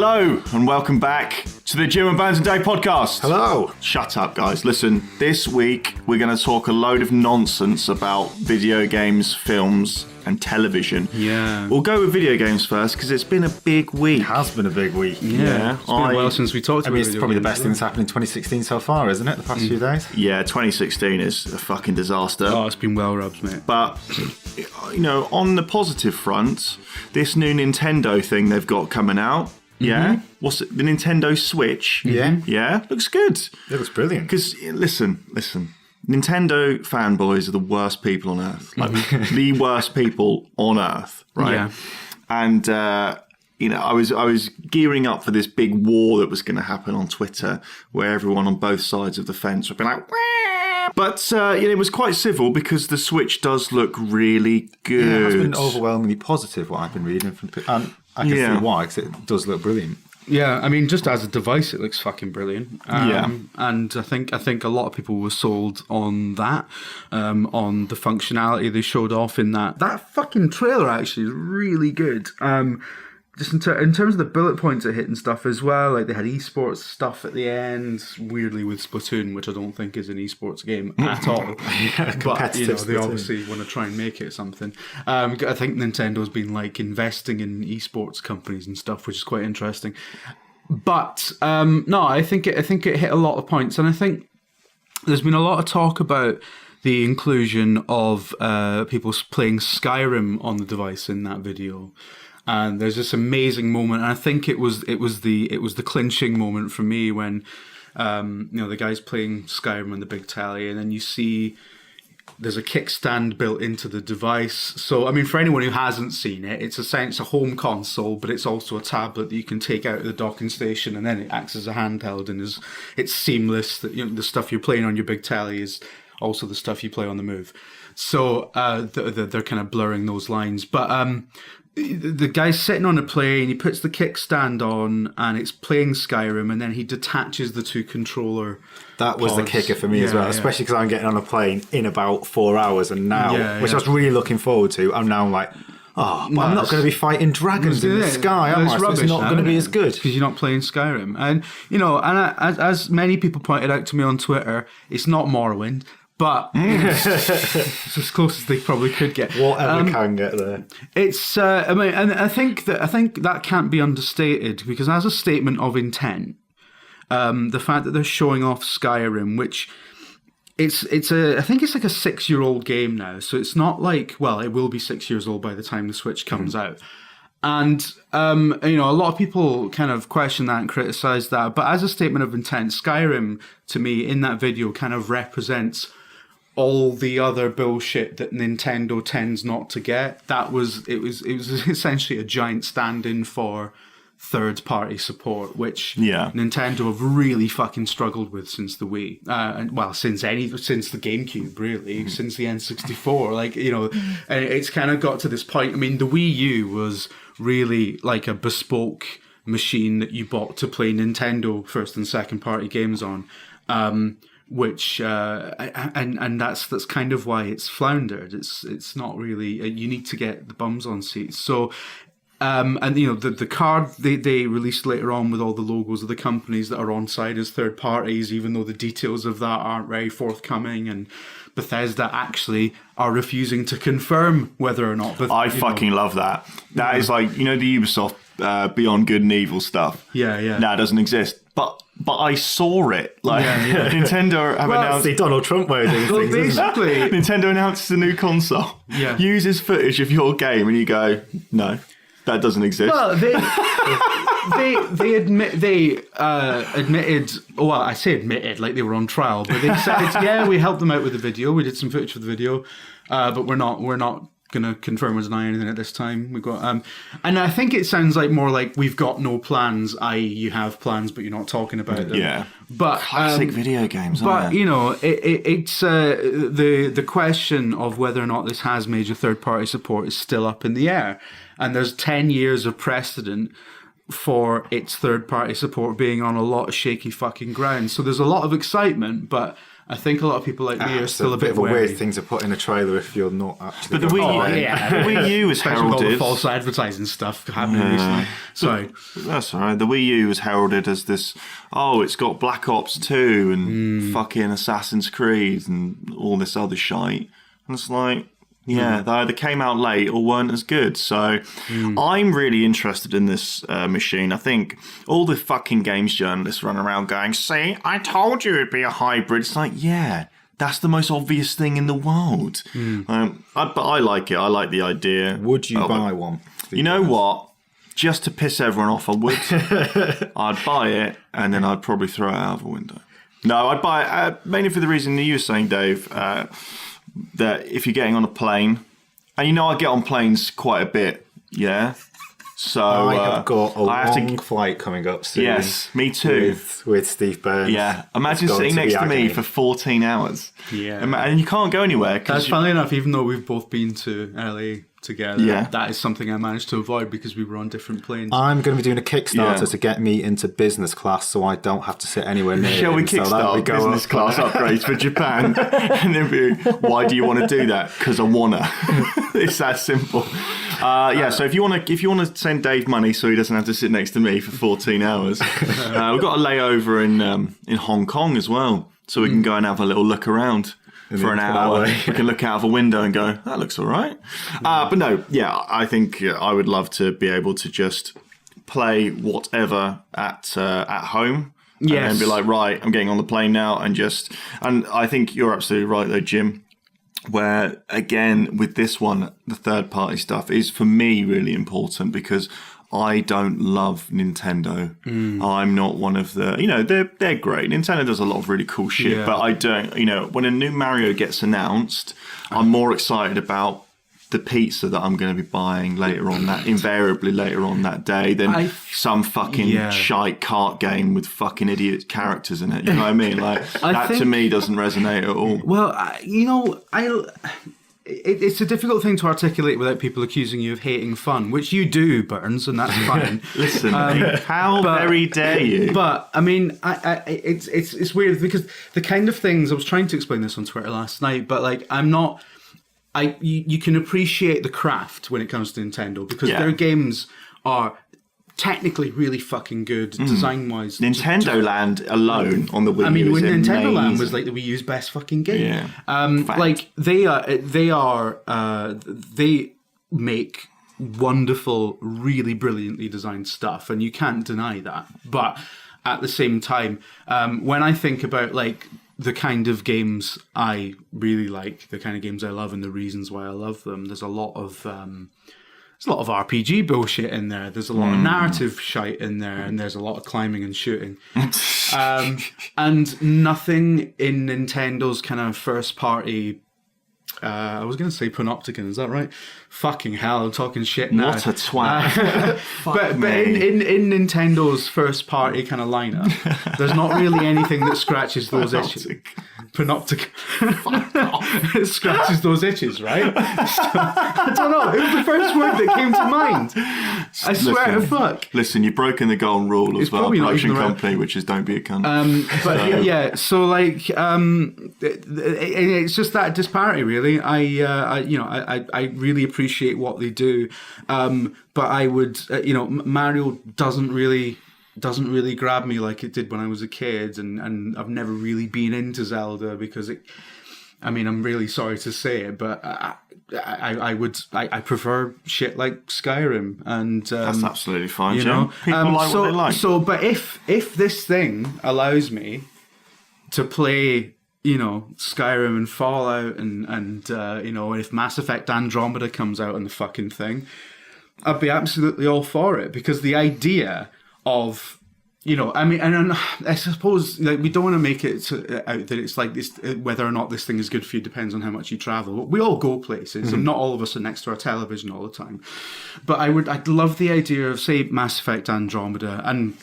Hello, and welcome back to the Jim and Banter Day podcast. Hello. Shut up, guys. Listen, this week we're going to talk a load of nonsense about video games, films, and television. Yeah. We'll go with video games first, because it's been a big week. It has been a big week. Yeah. It's been a while since we talked about it's probably the best thing that's happened in 2016 so far, isn't it? The past few days. Yeah, 2016 is a fucking disaster. Oh, it's been well rubbed, mate. But, you know, on the positive front, this new Nintendo thing they've got coming out, yeah? What's it? The Nintendo Switch? Yeah. Yeah? Looks good. It looks brilliant. Because, listen. Nintendo fanboys are the worst people on earth. Like, the worst people on earth, right? Yeah. And, you know, I was gearing up for this big war that was going to happen on Twitter, where everyone on both sides of the fence would be like, wah! But it was quite civil because the Switch does look really good. Yeah, it has been overwhelmingly positive, what I've been reading. And I can see why, because it does look brilliant. Yeah, I mean, just as a device, it looks fucking brilliant. Yeah. And I think a lot of people were sold on that, on the functionality they showed off in that. That fucking trailer actually is really good. Just in terms of the bullet points it hit and stuff as well, like they had esports stuff at the end, weirdly with Splatoon, which I don't think is an esports game at all. But they obviously want to try and make it something. I think Nintendo's been like investing in esports companies and stuff, which is quite interesting. But no, I think it hit a lot of points, and I think there's been a lot of talk about the inclusion of people playing Skyrim on the device in that video. And there's this amazing moment, and I think it was the clinching moment for me when the guy's playing Skyrim on the big telly, and then you see there's a kickstand built into the device. So I mean, for anyone who hasn't seen it, it's a home console, but it's also a tablet that you can take out of the docking station, and then it acts as a handheld, and it's seamless. That the stuff you're playing on your big telly is also the stuff you play on the move. So they're kind of blurring those lines, but. The guy's sitting on a plane, he puts the kickstand on, and it's playing Skyrim, and then he detaches the two controller That was pods. the kicker for me as well, especially because I'm getting on a plane in about 4 hours, and now, which I was really looking forward to, I'm now like, I'm not going to be fighting dragons in the sky, am I? So it's not going to be as good. Because you're not playing Skyrim. And, as many people pointed out to me on Twitter, it's not Morrowind. But it's as close as they probably could get. Whatever can get there. It's. And I think that can't be understated, because as a statement of intent, the fact that they're showing off Skyrim, which I think it's like a 6-year-old game now, so it's not like, well, it will be 6 years old by the time the Switch comes out. And, a lot of people kind of question that and criticize that. But as a statement of intent, Skyrim, to me, in that video, kind of represents all the other bullshit that Nintendo tends not to get. It was essentially a giant stand-in for third-party support, which Nintendo have really fucking struggled with since the Wii. Since the GameCube, really, since the N64. And it's kind of got to this point. I mean, the Wii U was really like a bespoke machine that you bought to play Nintendo first and second party games on. Which and that's kind of why it's floundered. It's not really you need to get the bums on seats. So the card they released later on with all the logos of the companies that are on side as third parties, even though the details of that aren't very forthcoming, and Bethesda actually are refusing to confirm whether or not. I fucking love that. That is like the Ubisoft Beyond Good and Evil stuff. Yeah. That doesn't exist. But I saw it. Nintendo have announced the Donald Trump way of doing things. Basically, Nintendo announces a new console. Yeah. Uses footage of your game, and you go, no, that doesn't exist. Well, they admitted. Well, I say admitted, like they were on trial, but they said, we helped them out with the video. We did some footage for the video, but we're not going to confirm or deny anything at this time. We've got and I think it sounds like more like we've got no plans, i.e. you have plans but you're not talking about them. Yeah. But classic video games, but it's the question of whether or not this has major third party support is still up in the air, and there's 10 years of precedent for its third party support being on a lot of shaky fucking ground. So there's a lot of excitement, but I think a lot of people like me are still a bit of a wary. weird thing to put in a trailer if you're not actually. But the Wii U was Especially with all the heralded. false advertising stuff happening recently. Sorry. That's all right. The Wii U was heralded as this. Oh, it's got Black Ops 2 and fucking Assassin's Creed and all this other shite. And it's like, yeah, they either came out late or weren't as good. So I'm really interested in this machine. I think all the fucking games journalists run around going, see, I told you it'd be a hybrid. It's like, yeah, that's the most obvious thing in the world. But I like it. I like the idea. Would you buy one? You know what? Just to piss everyone off, I would. I'd buy it and then I'd probably throw it out of a window. No, I'd buy it mainly for the reason that you were saying, Dave, that if you're getting on a plane, and I get on planes quite a bit, yeah? So I have got a long flight coming up soon. Yes, me too. With Steve Burns. Yeah, imagine sitting next to me for 14 hours. Yeah. And you can't go anywhere. That's funny enough, even though we've both been to LA together, that is something I managed to avoid because we were on different planes. I'm going to be doing a Kickstarter to get me into business class so I don't have to sit anywhere near Shall we kickstart business class upgrades for Japan? And then be, why do you want to do that? Because I wanna. It's that simple. So if you want to send Dave money so he doesn't have to sit next to me for 14 hours, we've got a layover in Hong Kong as well, so we can go and have a little look around. For an hour, we can look out of a window and go, that looks all right. But no, yeah, I think I would love to be able to just play whatever at home. Yes. And then be like, right, I'm getting on the plane now and I think you're absolutely right though, Jim, where again, with this one, the third party stuff is for me really important because I don't love Nintendo. I'm not one of the, they're great. Nintendo does a lot of really cool shit, but I don't, when a new Mario gets announced, I'm more excited about the pizza that I'm going to be buying invariably later on that day than some fucking shite kart game with fucking idiot characters in it. You know what I mean? Like, to me doesn't resonate at all. Well, it's a difficult thing to articulate without people accusing you of hating fun, which you do, Burns, and that's fine. Listen, how very dare you? But I mean, it's weird because the kind of things I was trying to explain this on Twitter last night, but like you can appreciate the craft when it comes to Nintendo because their games are technically really fucking good design-wise. Nintendo Land alone on the Wii U. I mean, when Nintendo amazing. Land was like the Wii U's best fucking game. Yeah. Like they make wonderful, really brilliantly designed stuff, and you can't deny that. But at the same time, when I think about like the kind of games I really like, the kind of games I love, and the reasons why I love them, there's a lot of RPG bullshit in there. There's a lot of narrative shite in there, and there's a lot of climbing and shooting. And nothing in Nintendo's kind of first party. I was going to say panopticon, is that right? Fucking hell, I'm talking shit now. What a twat. But in Nintendo's first party kind of lineup, there's not really anything that scratches those itches. Panopticon. It scratches those itches, right? So, I don't know. It was the first word that came to mind. I swear to fuck. Listen, you've broken the golden rule as well, production company, which is don't be a cunt. So like, it's just that disparity, really. I really appreciate what they do, but I would, Mario doesn't really grab me like it did when I was a kid, and I've never really been into Zelda because I'm really sorry to say it, but I prefer shit like Skyrim, and that's absolutely fine, you Jim. know. People like what they like. So, but if this thing allows me to play, Skyrim and Fallout, and if Mass Effect Andromeda comes out on the fucking thing, I'd be absolutely all for it, because the idea of, and I suppose we don't want to make it out that it's like this, whether or not this thing is good for you depends on how much you travel. We all go places, and not all of us are next to our television all the time. But I'd love the idea of, say, Mass Effect Andromeda, and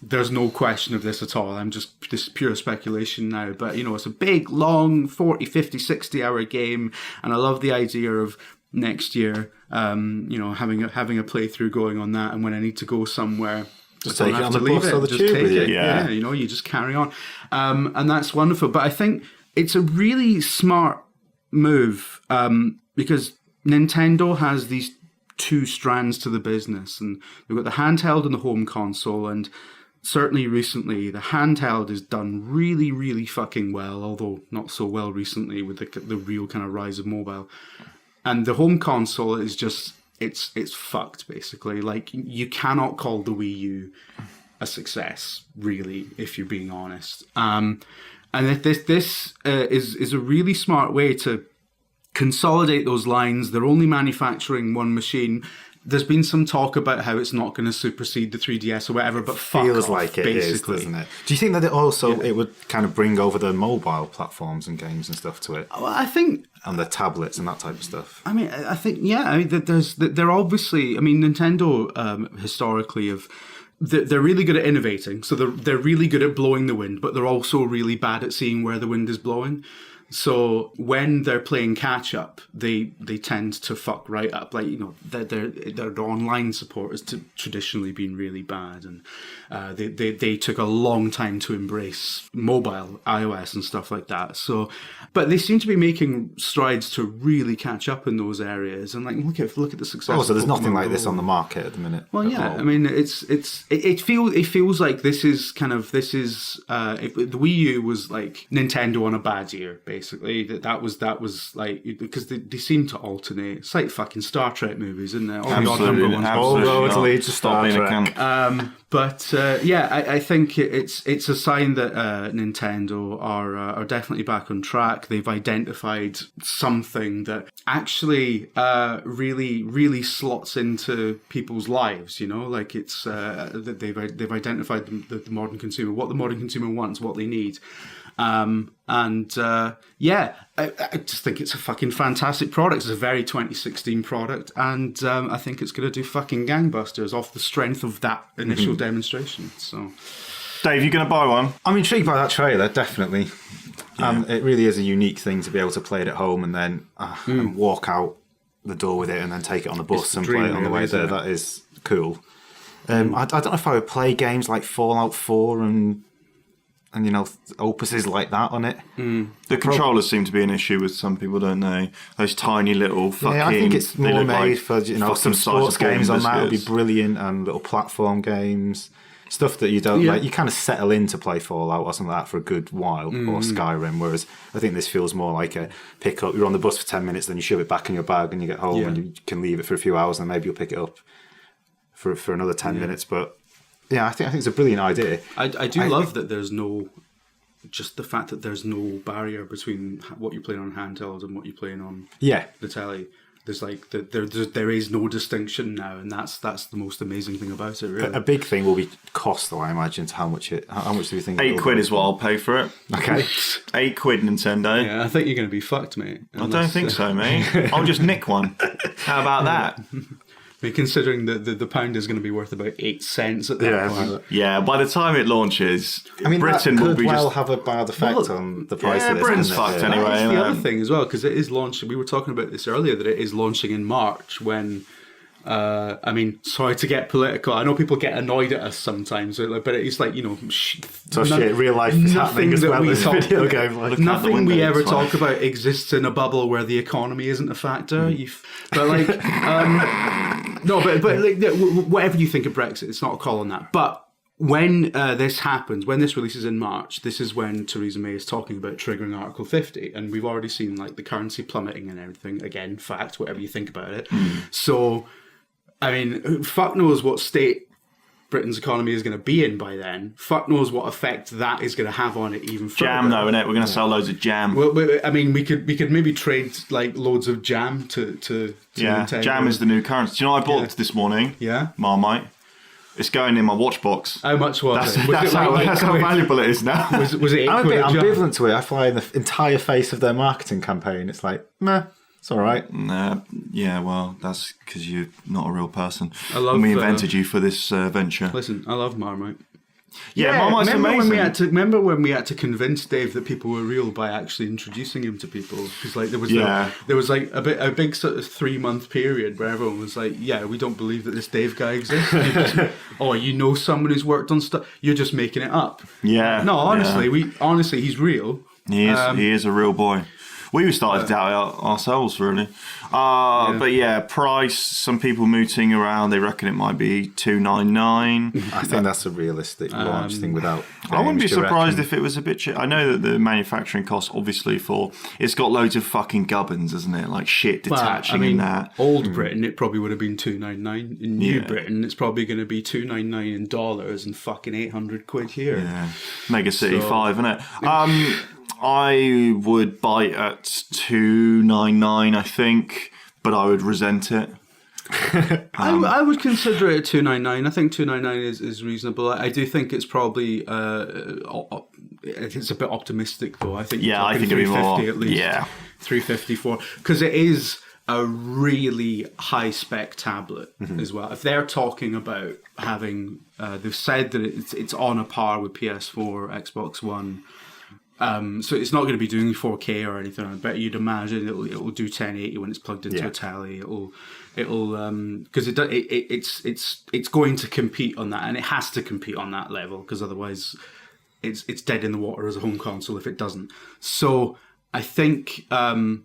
there's no question of this at all. This is pure speculation now, but it's a big, long 40, 50, 60 hour game, and I love the idea of next year, having a playthrough going on that, and when I need to go somewhere, just take it on the bus or the tube with you. You just carry on, and that's wonderful. But I think it's a really smart move because Nintendo has these two strands to the business, and they've got the handheld and the home console, and certainly recently the handheld is done really, really fucking well, although not so well recently with the real kind of rise of mobile. And the home console is just, it's fucked, basically. Like, you cannot call the Wii U a success, really, if you're being honest. And this is a really smart way to consolidate those lines. They're only manufacturing one machine. There's been some talk about how it's not going to supersede the 3DS or whatever, but feels like it is, doesn't it? Do you think that it would kind of bring over the mobile platforms and games and stuff to it? Well, I think, and the tablets and that type of stuff. I mean, I think, yeah. I mean, they're obviously. I mean, Nintendo historically have. They're really good at innovating, so they're really good at blowing the wind, but they're also really bad at seeing where the wind is blowing. So when they're playing catch up, they tend to fuck right up. Like, you know, their online support has traditionally been really bad, and they took a long time to embrace mobile iOS and stuff like that. So, but they seem to be making strides to really catch up in those areas. And like, look at the success. Oh, so there's nothing like this on the market at the minute. Well, yeah, I mean, it feels like this is if the Wii U was like Nintendo on a bad year, basically. That was like, because they seem to alternate. It's like fucking Star Trek movies, isn't it? All roads lead to Star Trek. But I think it's a sign that Nintendo are definitely back on track. They've identified something that actually really, really slots into people's lives. You know, like it's that they've identified the modern consumer, what the modern consumer wants, what they need. I just think it's a fucking fantastic product. It's a very 2016 product, and I think it's going to do fucking gangbusters off the strength of that initial demonstration. So, Dave, you going to buy one? I'm intrigued by that trailer, definitely. It really is a unique thing to be able to play it at home and then and walk out the door with it and then take it on the bus and play it on the way there. That is cool. I don't know if I would play games like Fallout 4 and you know, opuses like that on it. The controllers seem to be an issue with some people, don't they? Those tiny little fucking... Yeah, I think it's more made for, you know, some sports games on that would be biscuits. brilliant, and little platform games. Stuff that you don't like. You kind of settle in to play Fallout or something like that for a good while, or Skyrim, whereas I think this feels more like a pick up. You're on the bus for 10 minutes, then you shove it back in your bag and you get home and you can leave it for a few hours and maybe you'll pick it up for another 10 minutes. But yeah, I think it's a brilliant idea. I do love that there's no... Just the fact that there's no barrier between what you're playing on handheld and what you're playing on the telly. There's like there is no distinction now, and that's the most amazing thing about it. Really, a big thing will be cost, though. I imagine. How much do you think? £8 is what I'll pay for it. Okay, £8, Nintendo. Yeah, I think you're going to be fucked, mate. I don't think so, mate. I'll just nick one. How about that? I mean, considering the pound is going to be worth about 8 cents at that point. Yeah, by the time it launches, I mean, Britain that could will be well just... have a bad effect on the price of this. Britain's fucked anyway. That's the other thing as well, because it is launching. We were talking about this earlier, that it is launching in March when... I mean, sorry to get political. I know people get annoyed at us sometimes, but it's like, you know... real life is happening as well as video game. Nothing we ever talk about exists in a bubble where the economy isn't a factor. But like... no, but like, whatever you think of Brexit, it's not a call on that. But when this happens, when this releases in March, this is when Theresa May is talking about triggering Article 50. And we've already seen like the currency plummeting and everything. Again, fact, whatever you think about it. So... I mean, fuck knows what state Britain's economy is going to be in by then. Fuck knows what effect that is going to have on it even further. Jam, though, innit? We're going to sell loads of jam. Well, I mean, we could maybe trade like loads of jam to Nintendo. Jam is the new currency. Do you know what I bought this morning? Yeah. Marmite. It's going in my watch box. How much was it? That's how valuable it is now. Was it I'm a bit ambivalent to it. I fly in the entire face of their marketing campaign. It's like, meh. It's all right. Yeah, well, that's because you're not a real person. And we invented you for this venture. Listen, I love Marmite. Yeah, Marmite's amazing. Remember when we had to convince Dave that people were real by actually introducing him to people? Because like there was like a big sort of 3-month period where everyone was like, "Yeah, we don't believe that this Dave guy exists." You know someone who's worked on stuff. You're just making it up. Yeah. No, honestly, honestly, he's real. He is a real boy. We started to doubt ourselves, really. But yeah, price, some people mooting around, they reckon it might be $299. I think that's a realistic launch thing without I wouldn't be games, do you surprised reckon? if it was a bit cheap. I know that the manufacturing costs, obviously, it's got loads of fucking gubbins, isn't it? Like shit detaching in that. Old Britain, it probably would have been $299. In New Britain, it's probably going to be $299 in dollars and fucking £800 here. Yeah. Mega City 5, isn't it? I would buy it at $299, I think, but I would resent it. I would consider it a $299. I think $299 is reasonable. I do think it's probably it's a bit optimistic though. I think I think it'd be more at least. Yeah, $354 because it is a really high spec tablet as well. If they're talking about having, they've said that it's on a par with PS4, Xbox One. So it's not going to be doing 4K or anything. I bet you'd imagine it'll do 1080 when it's plugged into a tele. It'll because it's going to compete on that, and it has to compete on that level because otherwise it's dead in the water as a home console if it doesn't. So I think given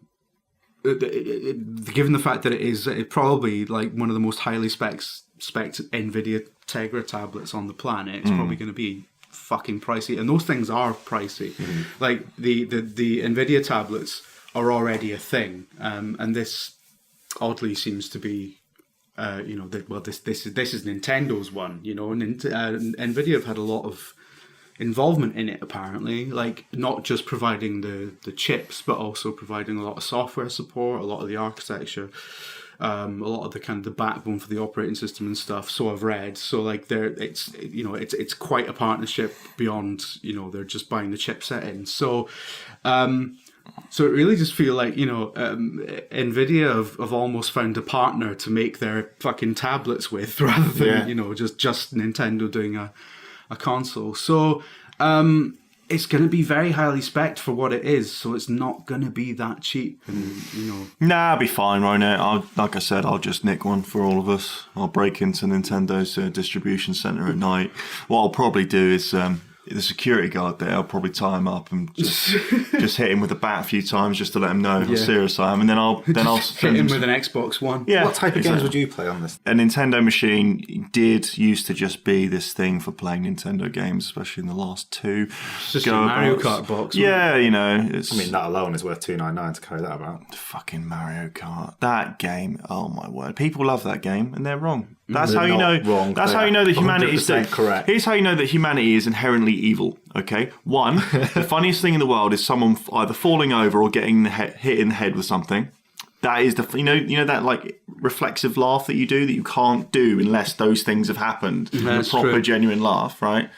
the fact that it's probably like one of the most highly spec NVIDIA Tegra tablets on the planet, it's probably going to be fucking pricey, and those things are pricey. Like the NVIDIA tablets are already a thing, and this oddly seems to be this is Nintendo's one, and NVIDIA have had a lot of involvement in it apparently, like not just providing the chips but also providing a lot of software support, a lot of the architecture, a lot of the kind of the backbone for the operating system and stuff. So I've read. So like it's quite a partnership beyond they're just buying the chipset in. So so it really just feel like Nvidia have almost found a partner to make their fucking tablets with rather than just Nintendo doing a console. So it's going to be very highly spec'd for what it is, so it's not going to be that cheap. And Nah, I'll be fine, won't it? Like I said, I'll just nick one for all of us. I'll break into Nintendo's distribution centre at night. What I'll probably do is the security guard there, I'll probably tie him up and just hit him with a bat a few times just to let him know how serious I am, and then I'll hit him with an Xbox One. Yeah, What type of games would you play on this? A Nintendo machine used to just be this thing for playing Nintendo games, especially in the last two. It's just a Mario Kart box. Yeah, I mean, that alone is worth $299 to carry that about. fucking Mario Kart. That game, oh my word. People love that game, and they're wrong. That's They're how you know. not wrong. That's They how you know that are humanity is 100% correct. Here's how you know that humanity is inherently evil. Okay, one, the funniest thing in the world is someone either falling over or getting hit in the head with something. That is you know that like reflexive laugh that you do that you can't do unless those things have happened. That's a proper true. genuine laugh, right?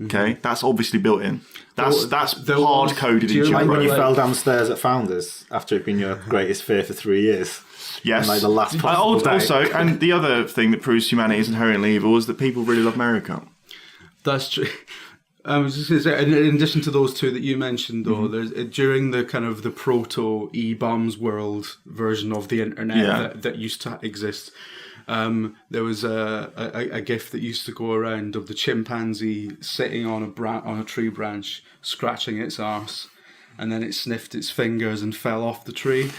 Okay, that's obviously built in. That's There was- hard coded do you into your Like when brain. you fell downstairs at Founders after it being your greatest fear for 3 years. Yes. Like the last possible day. Also, and the other thing that proves humanity is inherently evil is that people really love Mario Kart. That's true. I was just going to say, in addition to those two that you mentioned, though, there's during the kind of the proto e-bombs world version of the internet that used to exist. There was a GIF that used to go around of the chimpanzee sitting on a tree branch, scratching its arse, and then it sniffed its fingers and fell off the tree.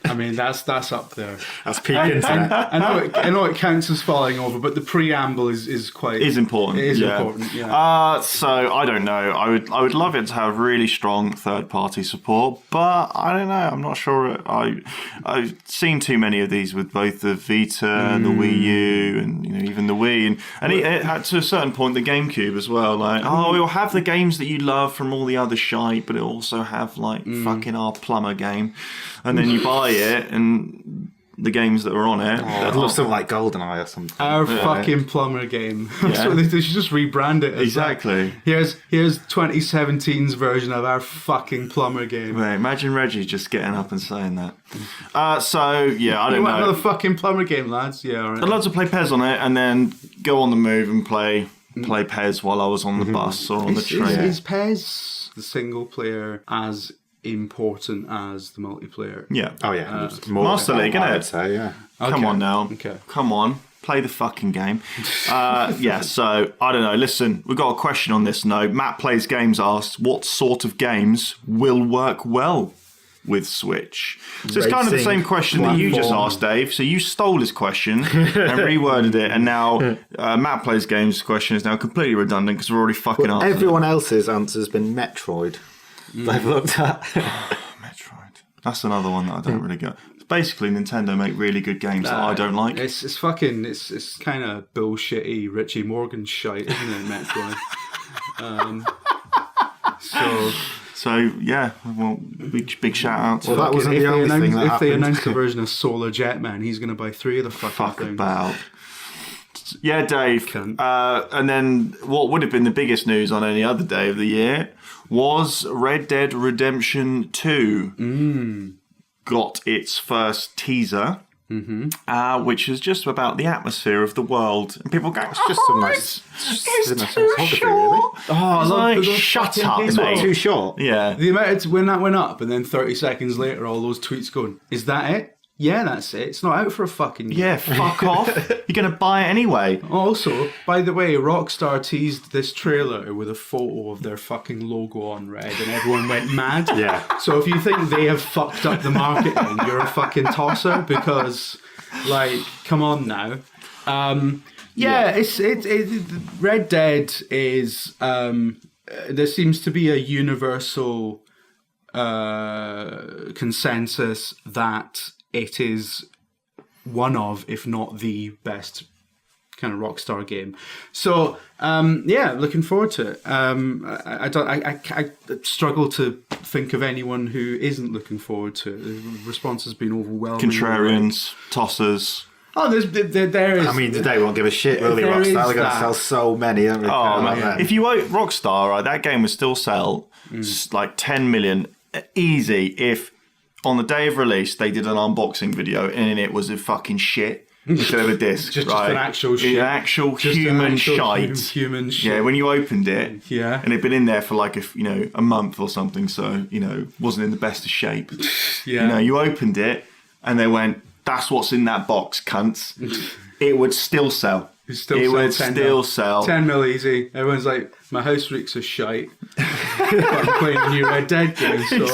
I mean, that's up there. That's peak internet. I know it counts as falling over, but the preamble is quite Important. It is yeah. important. Yeah. So I don't know. I would love it to have really strong third party support, but I don't know. I'm not sure. I've seen too many of these with both the Vita and the Wii U, and even the Wii, and it, to a certain point the GameCube as well. Like, it'll have the games that you love from all the other shite, but it'll also have like fucking our plumber game, and then you buy it and the games that are on it. I'd love something like GoldenEye or something. Our fucking plumber game. So they should just rebrand it as Exactly. Here's 2017's version of our fucking plumber game. Right, imagine Reggie just getting up and saying that. So yeah, I You don't want another know. fucking plumber game, lads? Yeah, all right. I'd love to play Pez on it and then go on the move and play Pez while I was on the bus or on the train. Is PES the single player as important as the multiplayer? Yeah. Oh yeah, more Master League, I innit? would say, yeah. Come Okay. on now. Okay. Come on. play the fucking game. Yeah, so I don't know. Listen, we've got a question on this note. Matt Plays Games asks, what sort of games will work well with Switch? So it's kind of the same question that you just asked, Dave. So you stole his question and reworded it, and now Matt Plays Games' question is now completely redundant because we're already fucking answered. Everyone else's answer has been Metroid. They've looked at. Metroid. That's another one that I don't really get. Basically, Nintendo make really good games that I don't like. It's kind of bullshitty Richie Morgan shite, isn't it, Metroid? So yeah, well, big shout out to. Well, that wasn't the only thing that happened. If they announced a version of Solar Jetman, he's going to buy 3 of the fucking things. About. Yeah, Dave. And then what would have been the biggest news on any other day of the year was Red Dead Redemption 2 got its first teaser, which is just about the atmosphere of the world. And people go, it's just some nice cinematography, really. Oh, I love Like, those shut fucking up, people. mate. Too short. Yeah. The amount when that went up, and then 30 seconds later, all those tweets going, "Is that it? Yeah, that's it. It's not out for a fucking year." Yeah, fuck off. You're going to buy it anyway. Also, by the way, Rockstar teased this trailer with a photo of their fucking logo on red, and everyone went mad. Yeah. So if you think they have fucked up the marketing, you're a fucking tosser, because, like, come on now. It's Red Dead is there seems to be a universal consensus that it is one of, if not the best kind of Rockstar game. So looking forward to it. I struggle to think of anyone who isn't looking forward to it. The response has been overwhelming. Contrarians, tossers. Oh, there is. I mean, they won't give a shit, really, There Rockstar. is They're going to that. sell so many. Don't really Oh, care about man. them. If you Rockstar, right, that game would still sell like 10 million easy if on the day of release they did an unboxing video and it was a fucking shit instead of a disc. just right? an actual shit. An actual Just an human actual shite. human shit. Yeah, when you opened it, Yeah. and it'd been in there for like a month or something, so wasn't in the best of shape. Yeah. You opened it and they went, "That's what's in that box, cunts." It would still sell. It would still sell. 10 mil easy. Everyone's like, my house reeks of shite. But I'm playing a new Red Dead game, so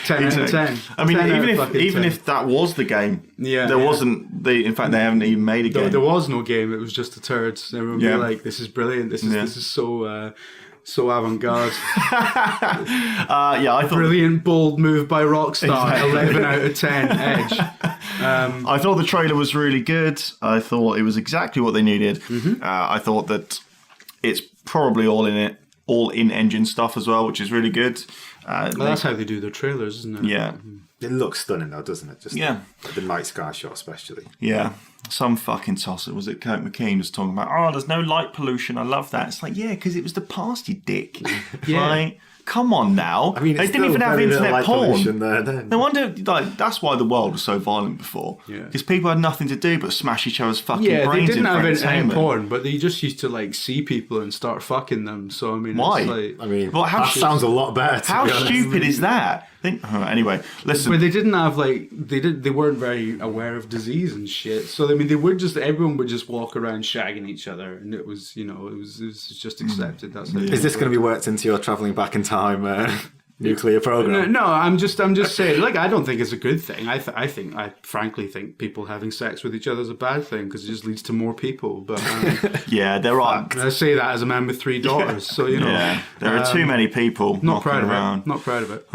10 out of 10. I mean, 10 out of even fucking 10. if that was the game, Yeah, there yeah. wasn't. In fact, they haven't even made a game. There was no game. It was just a turd. Everyone would be like, "This is brilliant. This is so avant-garde." I thought Brilliant, bold move by Rockstar. Exactly. 11 out of 10. Edge. I thought the trailer was really good. I thought it was exactly what they needed. I thought that it's probably all in engine stuff as well, which is really good. Well, that's how they do their trailers, isn't it? Yeah. It looks stunning, though, doesn't it? Just Yeah. the night sky shot, especially. Yeah. Some fucking tosser. Was it Kirk McKean was talking about, there's no light pollution. I love that. It's like, yeah, because it was the past, you dick. Yeah. Right? Come on now. I mean, they it's didn't still even have very little internet light porn. pollution there, then. No wonder, that's why the world was so violent before. Yeah. Because people had nothing to do but smash each other's fucking Yeah, they brains didn't in for have internet entertainment. porn, but they just used to like see people and start fucking them. So I mean, Why? It's like, I mean, Well, how that sounds a lot better, to How be honest. stupid is that? Anyway, listen. but they didn't have like they weren't very aware of disease and shit. So I mean, everyone would just walk around shagging each other, and it was it was just accepted. That's how Is this going to be worked into your travelling back in time nuclear program? No, I'm just saying. Like, I don't think it's a good thing. I frankly think people having sex with each other is a bad thing because it just leads to more people. But Yeah, there are. I say that as a man with 3 daughters, so you know. Yeah, there are too many people Not knocking proud of around. it. Not proud of it.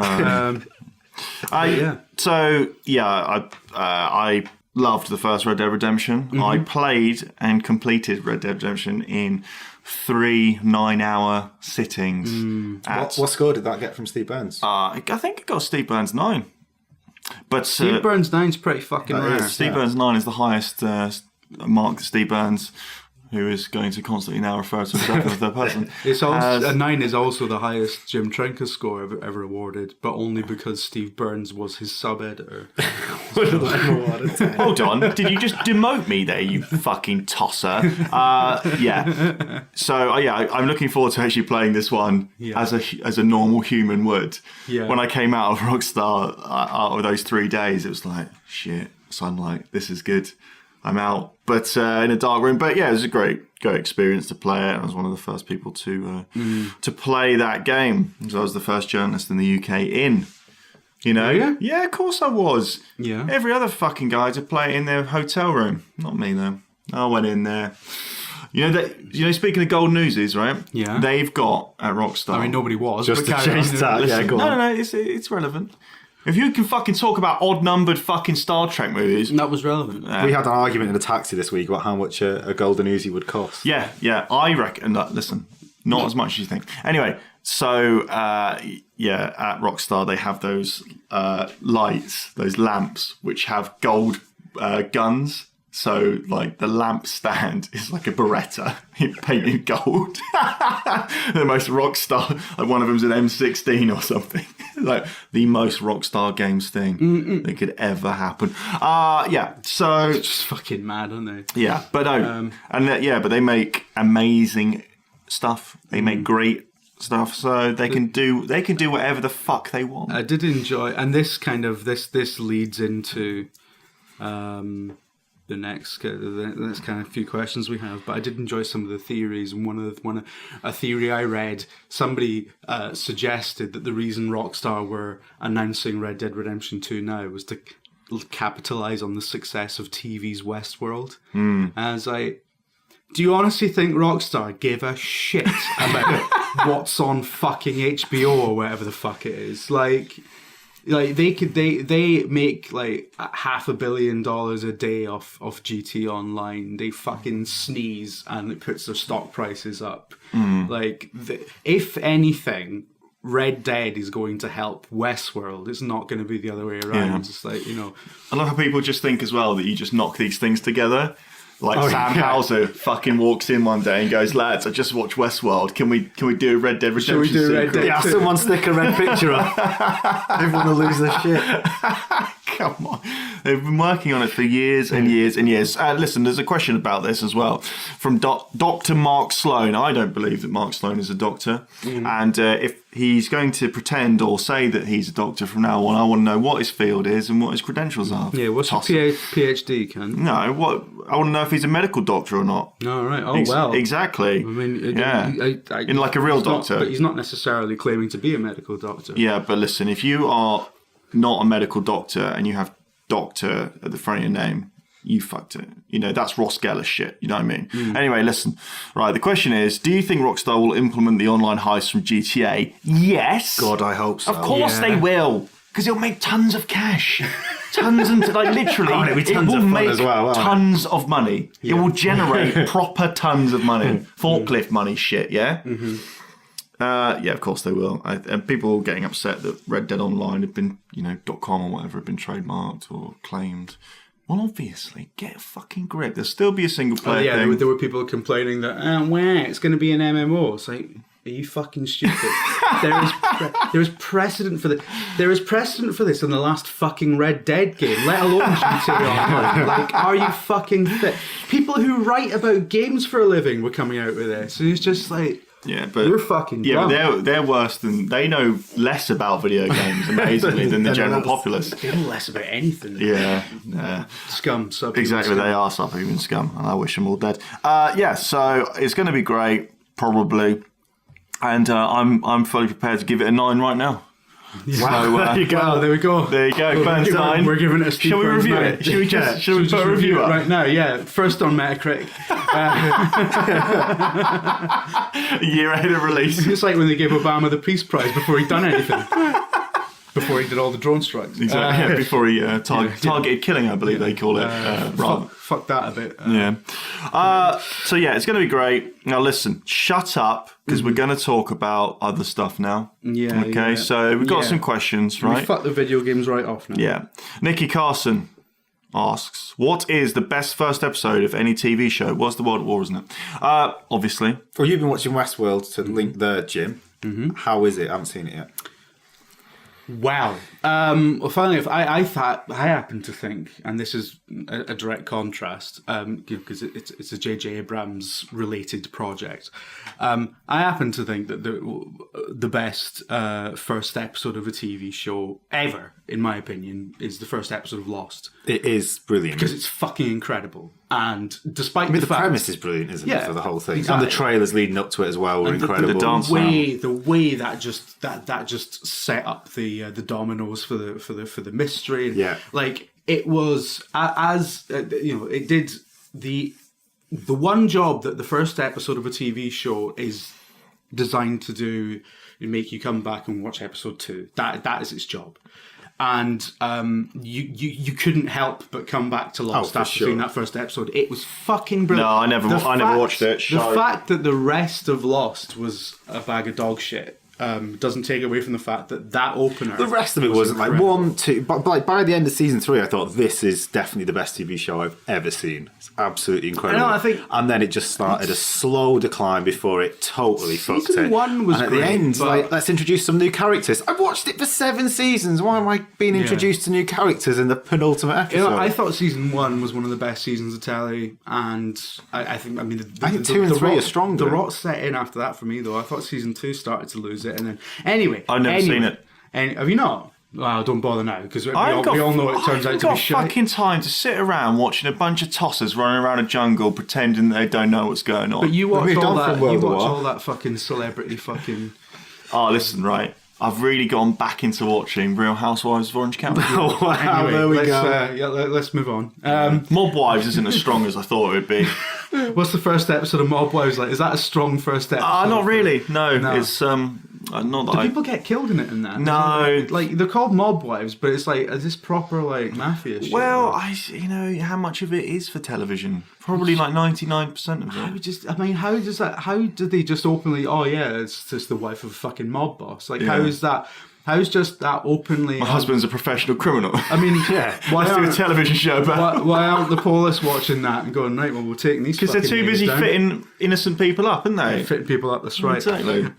I loved the first Red Dead Redemption. I played and completed Red Dead Redemption in 3 9-hour sittings. What score did that get from Steve Burns? I think it got Steve Burns 9. But Steve Burns 9's pretty fucking rare. Steve Burns 9 is the highest mark that Steve Burns, who is going to constantly now refer to himself in the third person. It's also, a 9 is also the highest Jim Trenka score ever awarded, but only because Steve Burns was his sub-editor. Hold on, did you just demote me there, you fucking tosser? Yeah. So I'm looking forward to actually playing this one as a normal human would. Yeah. When I came out of Rockstar out of those 3 days, it was like, shit, sunlight, this is good. I'm out. But in a dark room. But yeah, it was a great experience to play it. I was one of the first people to play that game. So I was the first journalist in the UK in. You know? Yeah, of course I was. Yeah. Every other fucking guy to play it in their hotel room. Not me though. I went in there. Speaking of gold newses, right? Yeah. They've got at Rockstar. I mean, nobody was. Just to change that. Listen, Yeah, go on. No, it's relevant. If you can fucking talk about odd-numbered fucking Star Trek movies... That was relevant. We had an argument in a taxi this week about how much a golden Uzi would cost. Yeah, I reckon... Listen, not as much as you think. Anyway, so, at Rockstar, they have those lights, those lamps, which have gold guns. So, like, the lamp stand is like a Beretta painted gold. The most Rockstar, like one of them's an M16 or something. Like, the most Rockstar Games thing that could ever happen. So... It's just fucking mad, aren't they? Yeah, but no. But they make amazing stuff. They make great stuff, so they can do whatever the fuck they want. I did enjoy, and this leads into... the next kind of few questions we have, but I did enjoy some of the theories. And a theory I read, somebody suggested that the reason Rockstar were announcing Red Dead Redemption 2 now was to capitalize on the success of TV's Westworld. And I was like, do you honestly think Rockstar give a shit about what's on fucking HBO or whatever the fuck it is? Like they make like $500 million a day off GT Online. They fucking sneeze and it puts their stock prices up. If anything, Red Dead is going to help Westworld. It's not going to be the other way around. Yeah. It's like, I love how people just think as well that you just knock these things together. Like Sam Houser fucking walks in one day and goes, lads, I just watched Westworld. Can we do a Red Dead Redemption? Should we do Red Dead? Yeah, someone stick a red picture up. Everyone will lose their shit. Come on. They've been working on it for years and years and years. Listen, there's a question about this as well from Dr. Mark Sloan. I don't believe that Mark Sloan is a doctor. And if he's going to pretend or say that he's a doctor from now on, I want to know what his field is and what his credentials are. Yeah, what's your PhD, Ken? No, I want to know if he's a medical doctor or not. Oh, right. Oh, well. Exactly. I mean, in like a real doctor. But he's not necessarily claiming to be a medical doctor. Yeah, but listen, if you are not a medical doctor and you have doctor at the front of your name, you fucked it. That's Ross Geller shit. You know what I mean? Anyway, listen. Right, the question is, do you think Rockstar will implement the online heist from GTA? Yes. God, I hope so. Of course they will. Because it'll make tons of cash. Tons and literally, it will make tons of money. Yeah. It will generate proper tons of money. Forklift money shit, yeah? Of course they will. And people getting upset that Red Dead Online had been, .com or whatever had been trademarked or claimed. Well, obviously, get a fucking grip. There'll still be a single player thing. There were people complaining that, it's going to be an MMO. It's like, are you fucking stupid? There is precedent for this. There is precedent for this in the last fucking Red Dead game, let alone GTA Online. Like, are you fucking fit? People who write about games for a living were coming out with this, and it's just like, yeah, but you're fucking dumb. But they're worse than they know less about video games, amazingly, than the general populace. They know less about anything. Yeah. Scum. Exactly, they are subhuman scum, and I wish them all dead. So it's going to be great, probably. And I'm fully prepared to give it a 9 right now. Yeah. So, there you go. Well, there we go. There you go. Burns 9. We're giving it a Steve Shall we Burns review 9. it? Shall we just put a review up right now? Yeah. First on Metacritic. A year ahead of release. It's like when they gave Obama the Peace Prize before he'd done anything. Before he did all the drone strikes. Exactly. Before he targeted killing, I believe they call it. Fuck that a bit. So it's going to be great. Now listen, shut up, because we're going to talk about other stuff now. Yeah. Okay, so we've got some questions, right? We fuck the video games right off now. Yeah. Nikki Carson asks, what is the best first episode of any TV show? Was the World at War, isn't it? Obviously. Well, you've been watching Westworld to link there, Jim. Mm-hmm. How is it? I haven't seen it yet. Wow. Well, finally, I happen to think, and this is a direct contrast, because it's a J.J. Abrams related project. I happen to think that the best first episode of a TV show ever in my opinion, is the first episode of Lost. It is brilliant. Because it's fucking incredible. And despite the fact... premise is brilliant, isn't it, for the whole thing? Exactly. And the trailers leading up to it as well were incredible. The way that just set up the dominoes for the mystery. Yeah. Like, it was, it did the one job that the first episode of a TV show is designed to do, make you come back and watch episode 2. That is its job. And you couldn't help but come back to Lost after seeing that first episode. It was fucking brilliant. No, I never watched it. The fact that the rest of Lost was a bag of dog shit doesn't take away from the fact that opener. The rest of it wasn't like 1, 2. But by the end of season 3, I thought this is definitely the best TV show I've ever seen. It's absolutely incredible. I think, and then it just started a slow decline before it totally fucked it. Season 1 was and at great, the end, but... let's introduce some new characters. I've watched it for 7 seasons. Why am I being introduced to new characters in the penultimate episode? I thought season 1 was one of the best seasons of telly, and I think 2 and 3 are stronger. The rot set in after that for me, though. I thought season 2 started to lose it, and then anyway, I've never seen it. Have you not? Well, don't bother now, because we all know it turns out to be shit. I've got fucking time to sit around watching a bunch of tossers running around a jungle pretending they don't know what's going on. But you watch Moved all on that. from World You War. watch all that fucking celebrity fucking. Oh, listen, right. I've really gone back into watching Real Housewives of Orange County. Oh, wow, Anyway, there we go. let's move on. Mob Wives isn't as strong as I thought it would be. What's the first episode of Mob Wives like? Is that a strong first episode? Not really. No, it's not that. Do people get killed in it in that? No. Like, they're called Mob Wives, but it's like, is this proper like mafia shit? Well, how much of it is for television? Probably like 99% of it. How did they just openly? Oh yeah, it's just the wife of a fucking mob boss. Like, how is that? How's just that openly? My husband's a professional criminal. I mean, Yeah. Let's do a television show about. Why aren't the police watching that and going, right? Well, we're taking these Because they're too busy down. fitting innocent people up, aren't they? Fitting people up. That's right. Exactly.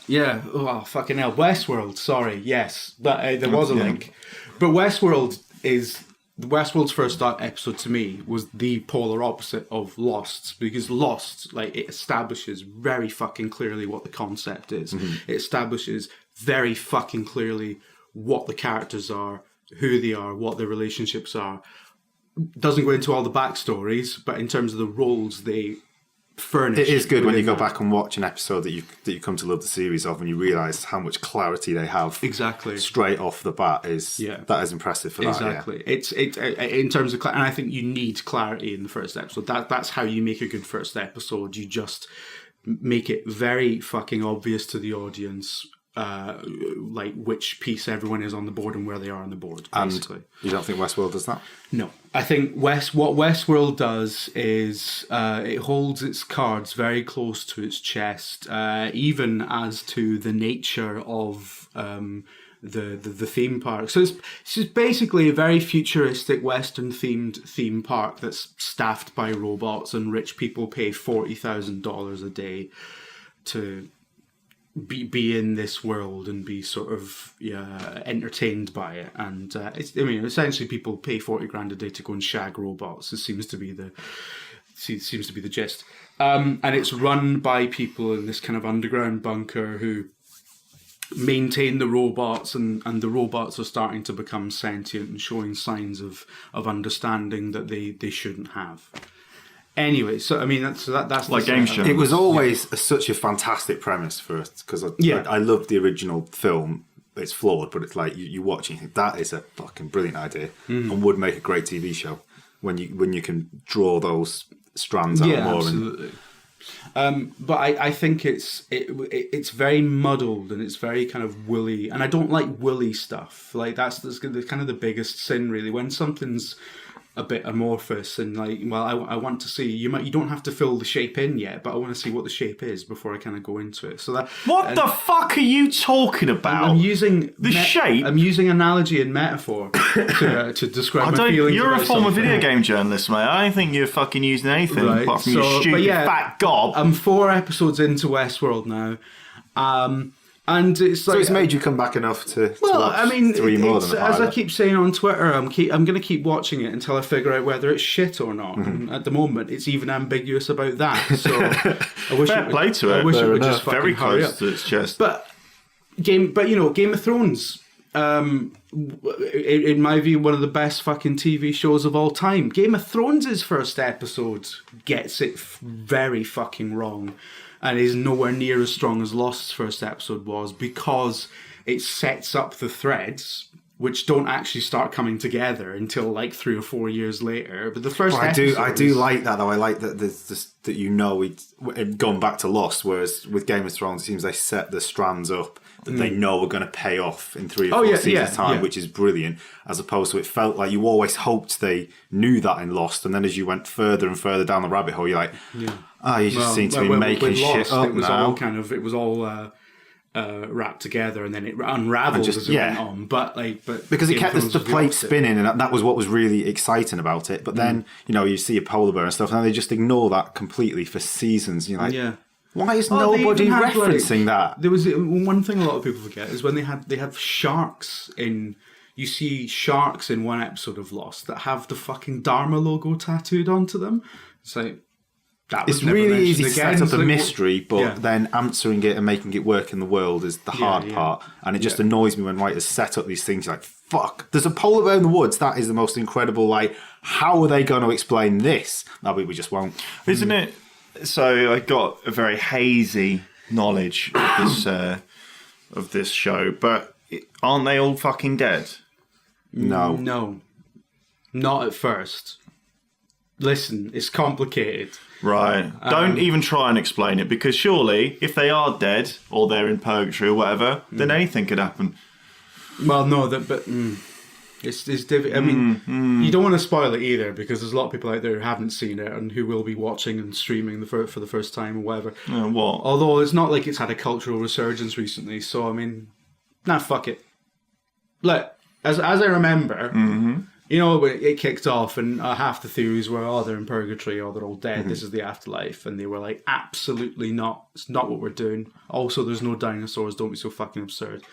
Yeah. Oh, fucking hell. Westworld. Sorry. Yes. There was a link. But Westworld's first episode to me was the polar opposite of Lost, because Lost, like, it establishes very fucking clearly what the concept is. It establishes very fucking clearly what the characters are, who they are, what their relationships are. Doesn't go into all the backstories, but in terms of the roles they furnish. It is good when you go back and watch an episode that you come to love the series of, and you realise how much clarity they have. Exactly. Straight off the bat that is impressive for that. Exactly. It's in terms of, and I think you need clarity in the first episode. That's how you make a good first episode. You just make it very fucking obvious to the audience, like which piece everyone is on the board and where they are on the board. Basically. And you don't think Westworld does that? No, I think what Westworld does is it holds its cards very close to its chest, even as to the nature of the theme park. So it's just basically a very futuristic Western themed theme park that's staffed by robots, and rich people pay $40,000 a day to be in this world and be sort of entertained by it. And essentially people pay 40 grand a day to go and shag robots. It seems to be the gist. And it's run by people in this kind of underground bunker who maintain the robots, and the robots are starting to become sentient and showing signs of understanding that they shouldn't have. Anyway, so I mean that's like game show. It was always such a fantastic premise for us, because I loved the original film. It's flawed, but it's like you watch and you think that is a fucking brilliant idea and would make a great TV show when you can draw those strands out more. Absolutely. But I think it's very muddled and it's very kind of woolly, and I don't like woolly stuff. Like that's kind of the biggest sin, really, when something's a bit amorphous and like, well, I want to see you don't have to fill the shape in yet, but I want to see what the shape is before I kind of go into it. So that the fuck are you talking about? I'm using shape. I'm using analogy and metaphor to describe my feelings. You're about a former something. video game journalist, mate. I don't think you're fucking using anything apart from your stupid fat gob. I'm 4 episodes into Westworld now. And it's like, so it's made you come back enough to watch 3 more than the as pilot. I keep saying on Twitter, I'm going to keep watching it until I figure out whether it's shit or not. And at the moment, it's even ambiguous about that. So I wish Fair play to it. I wish it would just very fucking hurry close up. to its chest. But Game of Thrones in my view, one of the best fucking TV shows of all time. Game of Thrones' first episode gets it very fucking wrong and is nowhere near as strong as Lost's first episode was, because it sets up the threads which don't actually start coming together until like 3 or 4 years later. But the first episode I do like that, though. I like that that we'd gone back to Lost, whereas with Game of Thrones, it seems they set the strands up that they know are going to pay off in 3 or 4 seasons' time, which is brilliant. As opposed to, it felt like you always hoped they knew that in Lost, and then as you went further and further down the rabbit hole, you're like, you just seem to be making shit up now. It was all wrapped together, and then it unraveled as it went on. But because it kept the plate spinning, and that was what was really exciting about it. But then you see a polar bear and stuff, and they just ignore that completely for seasons. And you're like, why is nobody referencing that? There was one thing a lot of people forget is when they have sharks in. You see sharks in one episode of Lost that have the fucking Dharma logo tattooed onto them. It's like. It's really easy to set up a mystery, but then answering it and making it work in the world is the hard part. And it just annoys me when writers set up these things. You're like, fuck, there's a polar bear in the woods. That is the most incredible. Like, how are they going to explain this? No, we just won't. Isn't it? So I got a very hazy knowledge of this show, but aren't they all fucking dead? No, not at first. Listen, it's complicated. Right. Don't even try and explain it, because surely if they are dead or they're in purgatory or whatever, then anything could happen. Well, no, it's difficult. I mean, you don't want to spoil it either, because there's a lot of people out there who haven't seen it and who will be watching and streaming for the first time or whatever. What? Although it's not like it's had a cultural resurgence recently, so I mean, fuck it. Look, as I remember. It kicked off, and half the theories were, they're in purgatory, or they're all dead, this is the afterlife. And they were like, absolutely not. It's not what we're doing. Also, there's no dinosaurs. Don't be so fucking absurd.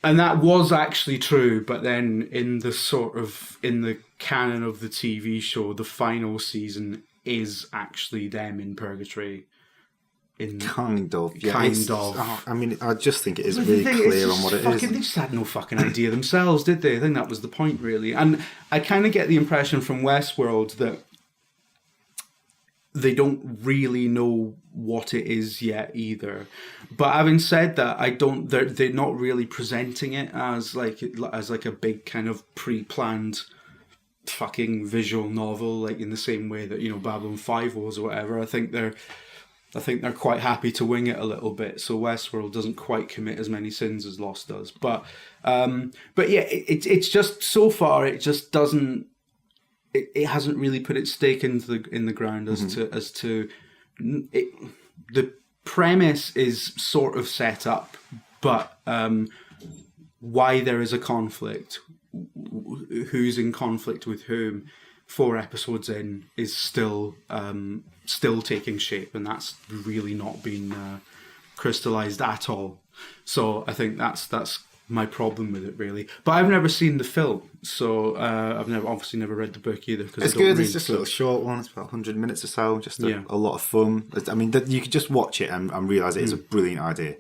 And that was actually true, but then in the canon of the TV show, the final season is actually them in purgatory. Kind of. I mean, I just think it is really clear on what it is. They just had no fucking idea themselves, did they? I think that was the point, really. And I kind of get the impression from Westworld that they don't really know what it is yet either. But having said that, they're not really presenting it as like a big kind of pre-planned fucking visual novel, like in the same way that Babylon 5 was or whatever. I think they're quite happy to wing it a little bit, so Westworld doesn't quite commit as many sins as Lost does. But yeah, it's just so far it just doesn't. It hasn't really put its stake in the ground as to the premise is sort of set up, but why there is a conflict, who's in conflict with whom, 4 episodes in is still taking shape, and that's really not been crystallized at all. So I think that's my problem with it, really. But I've never seen the film, so I've obviously never read the book either. It's good. It's just a little short one. It's about 100 minutes or so. Just a lot of fun. I mean, you could just watch it and realise it is a brilliant idea.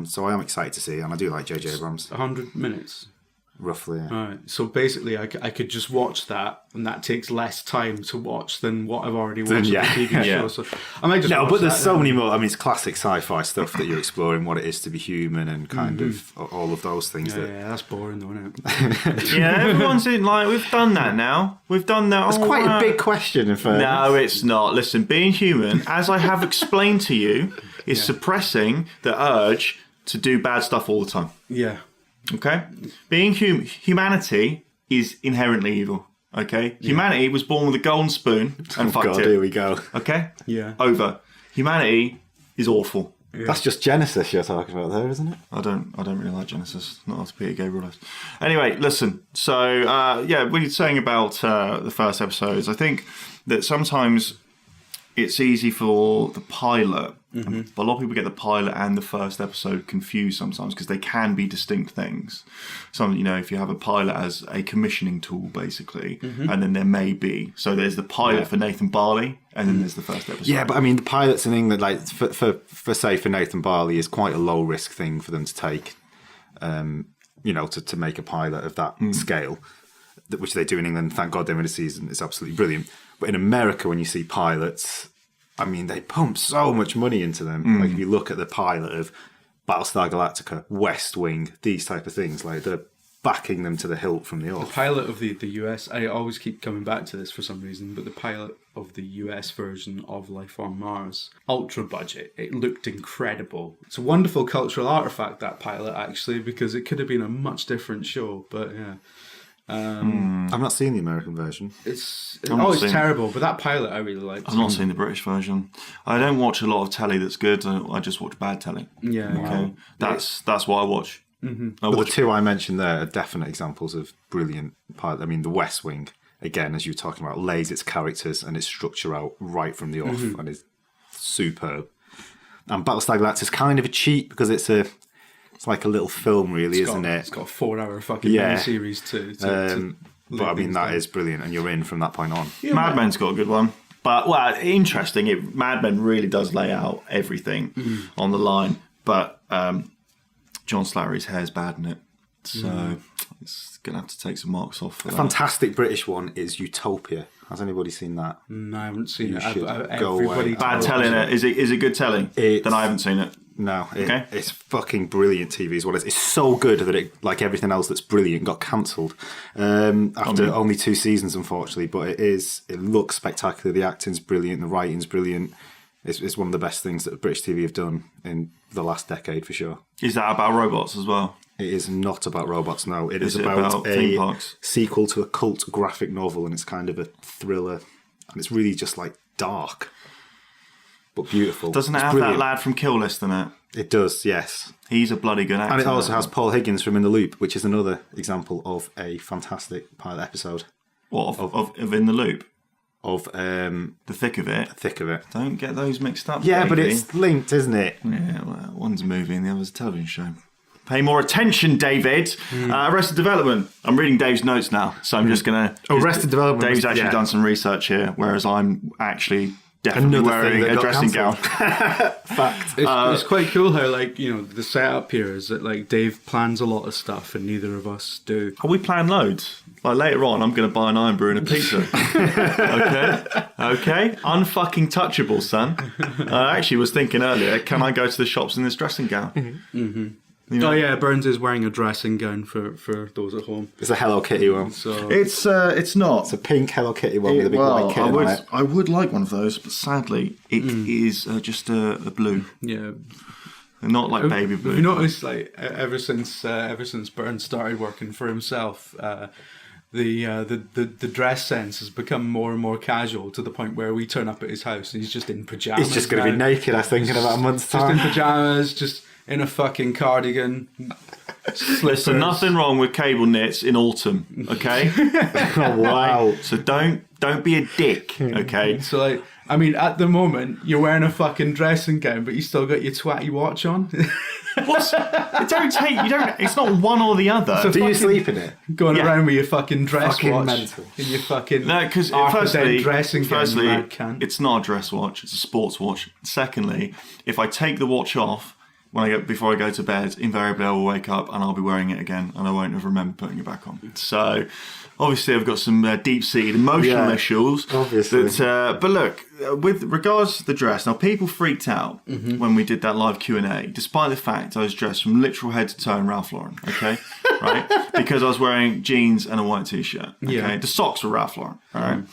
So I am excited to see it, and I do like J.J. Abrams. 100 minutes. Roughly, yeah. All right. So basically, I could just watch that, and that takes less time to watch than what I've already watched on the TV show. So I might just but there's so many more. I mean, it's classic sci-fi stuff that you're exploring what it is to be human and kind of all of those things. Yeah, that's boring, though, isn't it? Yeah, everyone's in like, we've done that now. We've done that. It's quite a big question, in fairness. No, it's not. Listen, being human, as I have explained to you, is suppressing the urge to do bad stuff all the time. Yeah. Okay? Being humanity is inherently evil. Okay? Yeah. Humanity was born with a golden spoon and fucked it. Here we go. Okay? Yeah. Over. Humanity is awful. Yeah. That's just Genesis you're talking about there, isn't it? I don't really like Genesis. Not as Peter Gabriel does. Anyway, listen. So, what you're saying about the first episodes, I think that sometimes it's easy for the pilot. But a lot of people get the pilot and the first episode confused sometimes because they can be distinct things. If you have a pilot as a commissioning tool, basically, and then there may be. So there's the pilot for Nathan Barley, and then there's the first episode. Yeah, but I mean, the pilots in England, like for Nathan Barley, is quite a low risk thing for them to take. to make a pilot of that scale, which they do in England. Thank God they're in a season. It's absolutely brilliant. But in America, when you see pilots, I mean, they pump so much money into them. Like if you look at the pilot of Battlestar Galactica, West Wing, these type of things, like they're backing them to the hilt from the off. The pilot of the US, I always keep coming back to this for some reason, but the pilot of the US version of Life on Mars, ultra budget, it looked incredible. It's a wonderful cultural artifact, that pilot, actually, because it could have been a much different show, but yeah. I've not seen the American version. It's terrible, but that pilot I really liked. I've not seen the British version. I don't watch a lot of telly that's good. I just watch bad telly. Yeah. Okay. That's what I watch. But the two I mentioned there are definite examples of brilliant pilot. I mean, The West Wing, again, as you were talking about, lays its characters and its structure out right from the off and is superb. And Battlestar Galactica is kind of a cheat because it's like a little film, really, isn't it? It's got a 4-hour fucking mini-series too. But I mean, that is brilliant, and you're in from that point on. Yeah, Mad Men's got a good one. But, interesting. Mad Men really does lay out everything on the line. But John Slattery's hair's bad in it. So it's going to have to take some marks off for A that. fantastic British one is Utopia. Has anybody seen that? No, I haven't seen You it. should go Everybody away. Bad telling it. Is it good telling? Then I haven't seen it. No, Okay. it's fucking brilliant TV as well. It's so good that it, like everything else that's brilliant, got cancelled after only 2 seasons, unfortunately. But it looks spectacular. The acting's brilliant. The writing's brilliant. It's one of the best things that British TV have done in the last decade, for sure. Is that about robots as well? It is not about robots, no. It is it about about theme a parks? sequel to a cult graphic novel, and it's kind of a thriller. And it's really just like dark, but beautiful. Doesn't it It's have brilliant. that lad from Kill List in it? It does, yes. He's a bloody good actor. And it also has Paul Higgins from In the Loop, which is another example of a fantastic pilot episode. What, of In the Loop? Of The thick of it? Thick of It. Don't get those mixed up. Yeah, but Davey. it's linked, isn't it? Yeah, well, one's a movie and the other's a television show. Pay more attention, David. Arrested Development. I'm reading Dave's notes now, so I'm just going to... Arrested Development. Dave's actually done some research here, whereas I'm actually definitely Another thing wearing that a got dressing gown. Fact. It's quite cool how, like, the setup here is that, like, Dave plans a lot of stuff and neither of us do. Oh, we plan loads. Like later on, I'm going to buy an Iron Brew and a pizza. Okay. Unfucking touchable, son. I actually was thinking earlier, can I go to the shops in this dressing gown? Oh yeah, Burns is wearing a dressing gown for those at home. It's a Hello Kitty one. So It's not. It's a pink Hello Kitty one with a big white kitten on it. I would like one of those, but sadly, it is just a blue. yeah. Not like baby blue. Have you noticed, like, ever since Burns started working for himself, the dress sense has become more and more casual to the point where we turn up at his house and he's just in pajamas. He's just going to be naked, I think, in about a month's Just in time. pajamas, just in a fucking cardigan. Listen, nothing wrong with cable knits in autumn, okay? Oh, wow. So don't be a dick, okay? So, like, I mean, at the moment, you're wearing a fucking dressing gown, but you still got your twatty watch on. It's not one or the other. Do you sleep in it? Going Yeah. around with your fucking dress Fucking watch. mental. In your fucking No, because Arthur Dent firstly, dressing gown, you mad cunt. it's not a dress watch; it's a sports watch. Secondly, if I take the watch off before I go to bed, invariably I will wake up and I'll be wearing it again, and I won't have remembered putting it back on. So, obviously, I've got some deep-seated emotional issues. Obviously. But look, with regards to the dress, now people freaked out when we did that live Q&A, despite the fact I was dressed from literal head to toe in Ralph Lauren. Okay, right? Because I was wearing jeans and a white t-shirt. Okay, Yeah. the socks were Ralph Lauren. All right.